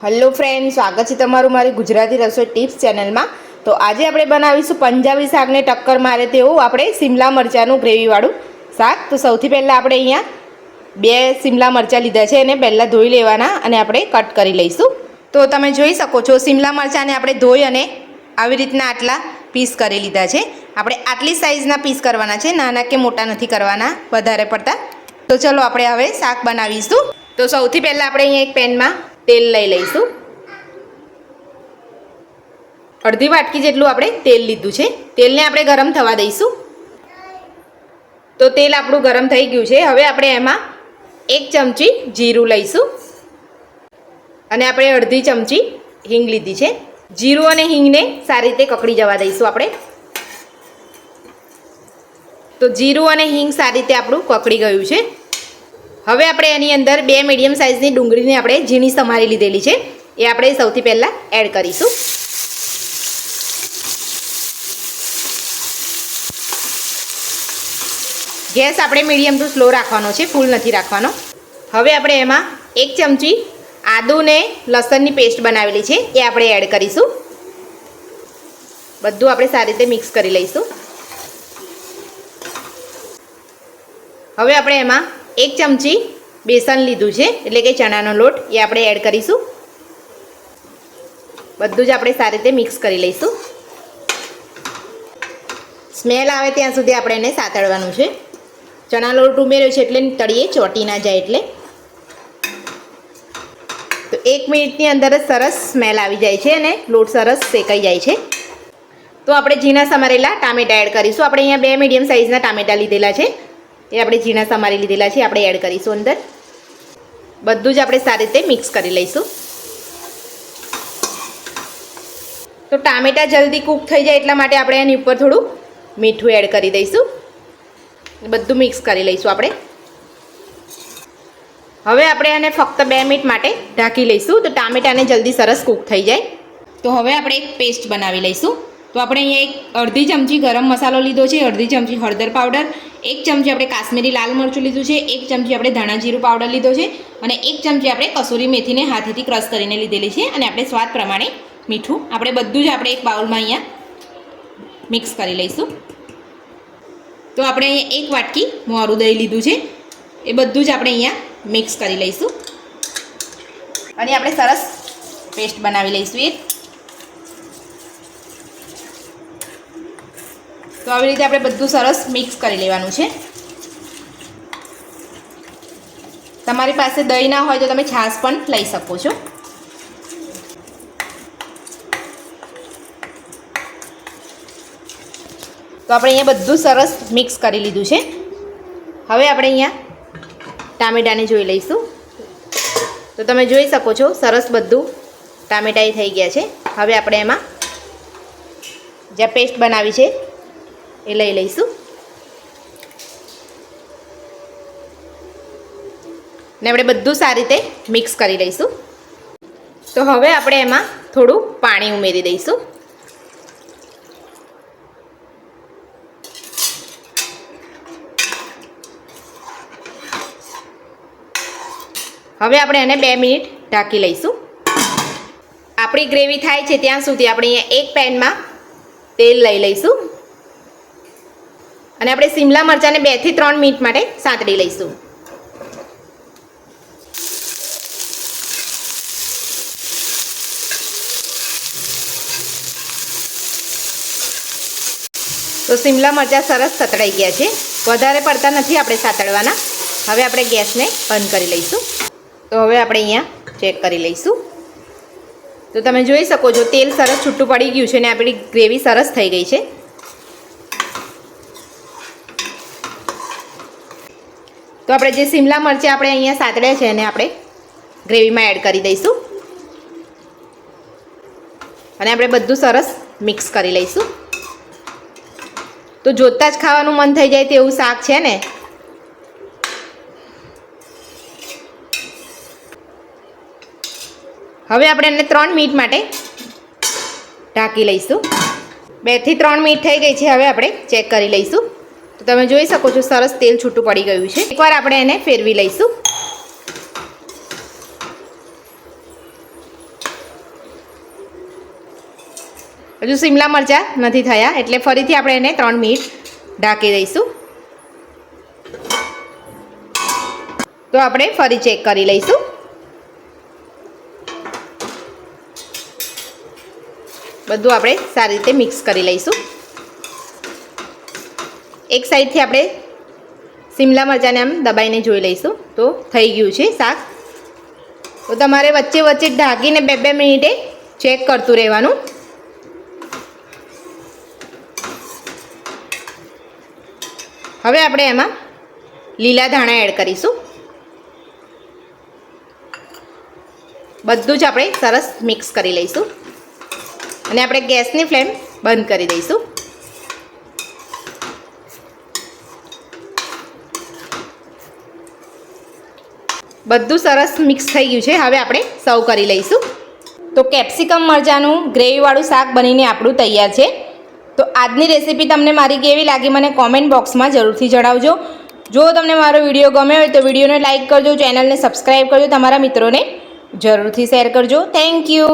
Hello friends, स्वागत है तमारुं मारी गुजराती रसोई टिप्स चैनल में। तो आज आपणे बनावीशुं पंजाबी शाक ने टक्कर मारे तेवुं आपणे सीमला मरचानुं ग्रेवीवाळुं शाक। तो सौथी पहेला आपणे अहींया 2 सीमला मरचा लीधा छे अने पहेला धोई लेवाना अने आपणे कट करी लईशुं। तो तमे जोई शको छो सीमला मरचाने आपणे धोई अने आवी रीतना आटला पीस करी लीधा छे। आपणे आटली साइजना पीस करवाना छे, नाना के मोटा नथी करवाना वधारे पड़ता। तो चलो आपणे हवे शाक बनावीशुं। तो सौथी पहेला आपणे अहींया एक पेन में तेल लई लईशुं। अर्धी वाटकी जेटलुं आपणे तेल लीधुं छे। तेलने आपणे गरम थवा दईशुं। तो तेल आपणुं गरम थई गयुं छे। हवे आपणे एमां 1 चमची जीरुं लईशुं अने आपणे अर्धी चमची हींग लीधी छे। जीरुं अने हींगने सारी रीते ककड़ी जवा दईशुं आपणे। तो जीरुं अने हींग सारी रीते आपणुं ककड़ी गयुं छे। हवे आपणे एनी अंदर 2 मीडियम साइजनी डુંગળીને આપણે ઝીણી સમારી લીધેલી છે, એ આપણે સૌથી પહેલા એડ કરીશું। ગેસ આપણે મીડિયમ ટુ સ્લો રાખવાનો છે, ફૂલ નથી રાખવાનો। હવે આપણે એમાં 1 ચમચી આદુ ને લસણની પેસ્ટ બનાવેલી છે, એ આપણે એડ કરીશું। બધું આપણે સારી રીતે મિક્સ કરી લઈશું। હવે આપણે એમાં 1 चमची बेसन लीधुं छे एटले के चनानो लोट, ए आपणे एड करीशुं। बधुं ज आपणे सारी रीते मिक्स करी लईशुं। स्मेल आवे त्यां सुधी आपणे एने सातळवानुं छे। चना लोट उमेर्यो छे एटले तळीए ચોટી ना जाय एटले। तो 1 मिनिटनी अंदर ज सरस स्मेल आवी जाय छे अने लोट सरस शेकाई जाय छे। तो आपणे झीणा समारेला टामेटा एड करीशुं। आपणे अहींया 2 मीडियम साइजना टामेटा लीधेला छे, ये આપણે ઝીણા સમારી લીધેલા છે, આપણે એડ કરીશું અંદર। બધું જ આપણે સારી રીતે મિક્સ કરી લઈશું। તો ટામેટા જલ્દી કૂક થઈ જાય એટલા માટે આપણે એની ઉપર થોડું મીઠું એડ કરી દઈશું। બધું મિક્સ કરી લઈશું આપણે। હવે આપણે આને ફક્ત 2 મિનિટ માટે ઢાંકી લઈશું, તો ટામેટાને જલ્દી સરસ કૂક થઈ જાય। તો હવે આપણે એક પેસ્ટ બનાવી લઈશું। तो આપણે અહીંયા એક અડધી ચમચી ગરમ મસાલો લીધો છે, અડધી ચમચી હળદર પાવડર, 1 ચમચી આપણે કાશ્મીરી લાલ મરચું લીધું છે, 1 ચમચી આપણે ધાણા જીરું પાવડર લીધો છે અને 1 ચમચી આપણે કસૂરી મેથીને હાથેથી ક્રશ કરીને લીધેલી છે અને આપણે સ્વાદ પ્રમાણે મીઠું આપણે બધું જ આપણે એક બાઉલમાં અહીંયા મિક્સ કરી લઈશું। તો આપણે અહીંયા 1 વાટકી મોરું દહીં લીધું છે, એ બધું જ આપણે અહીંયા મિક્સ કરી લઈશું અને આપણે સરસ પેસ્ટ બનાવી લઈશું એક। तो આવી રીતે આપણે બધું સરસ મિક્સ કરી લેવાનું છે। તમારી પાસે દહીં ના હોય તો તમે છાશ પણ લઈ શકો છો। તો આપણે અહીંયા બધું સરસ મિક્સ કરી લીધું છે। હવે આપણે અહીંયા ટામેટાને જોઈ લઈશું। તો તમે જોઈ શકો છો સરસ બધું ટામેટાઈ થઈ ગયા છે। હવે આપણે એમાં જે પેસ્ટ બનાવી છે એ લઈ લઈશું ને આપણે બધું સારી રીતે મિક્સ કરી લઈશું। તો હવે આપણે એમાં થોડું પાણી ઉમેરી દઈશું। હવે આપણે એને 2 મિનિટ ઢાંકી લઈશું। આપણી ગ્રેવી થાય છે ત્યાં સુધી આપણે અહીંયા એક પેનમાં તેલ લઈ લઈશું અને આપણે સીમલા મરચાને 2 થી 3 મિનિટ માટે સાંતળી લઈશું। તો સીમલા મરચાં સરસ સતળાઈ ગયા છે, વધારે પડતા નથી આપણે સાતળવાના। હવે આપણે ગેસને બંધ કરી લઈશું। તો હવે આપણે અહીંયા ચેક કરી લઈશું। તો તમે જોઈ શકો છો તેલ સરસ છૂટું પડી ગયું છે અને આપણી ગ્રેવી સરસ થઈ ગઈ છે। तो આપણે જે સીમલા મરચાં આપણે અહીંયા સાતળ્યા છે એને આપણે ગ્રેવીમાં એડ કરી દઈશું અને આપણે બધું સરસ મિક્સ કરી લઈશું। તો જોતાં જ ખાવાનું મન થઈ જાય તેવું શાક છે ને। હવે આપણે એને 3 મિનિટ માટે ઢાંકી લઈશું। 2 થી 3 મિનિટ થઈ ગઈ છે। હવે આપણે ચેક કરી લઈશું। તો તમે જોઈ શકો છો સરસ તેલ છૂટું પડી ગયું છે। એકવાર આપણે એને ફેરવી લઈશું। હજુ શિમલા મરચાં નથી થયા, એટલે ફરીથી આપણે એને 3 મિનિટ ઢાંકી દઈશું. તો આપણે ફરી ચેક કરી લઈશું. બધું આપણે સારી રીતે મિક્સ કરી લઈશું. એક સાઈડથી આપણે શિમલા મરચાંને આમ દબાઈને જોઈ લઈશું તો થઈ ગયું છે શાક. તો તમારે વચ્ચે વચ્ચે ઢાંકીને 2-2 મિનિટે ચેક કરતું રહેવાનું. હવે આપણે એમાં લીલા ધાણા એડ કરીશું. બધું જ આપણે સરસ મિક્સ કરી લઈશું અને આપણે ગેસની ફ્લેમ બંધ કરી દઈશું. બધું સરસ મિક્સ થઈ ગયું છે. હવે આપણે સર્વ કરી લઈશું. તો કેપ્સિકમ મરચાંનું ગ્રેવીવાળું શાક બનીને આપણું તૈયાર છે. તો આજની રેસીપી તમને મારી કેવી લાગી મને કોમેન્ટ બોક્સમાં જરૂરથી જણાવજો. જો તમને મારો વિડીયો ગમ્યો હોય તો વિડીયોને લાઇક કરજો, ચેનલને સબસ્ક્રાઈબ કરજો, તમારા મિત્રોને જરૂરથી શેર કરજો. Thank you.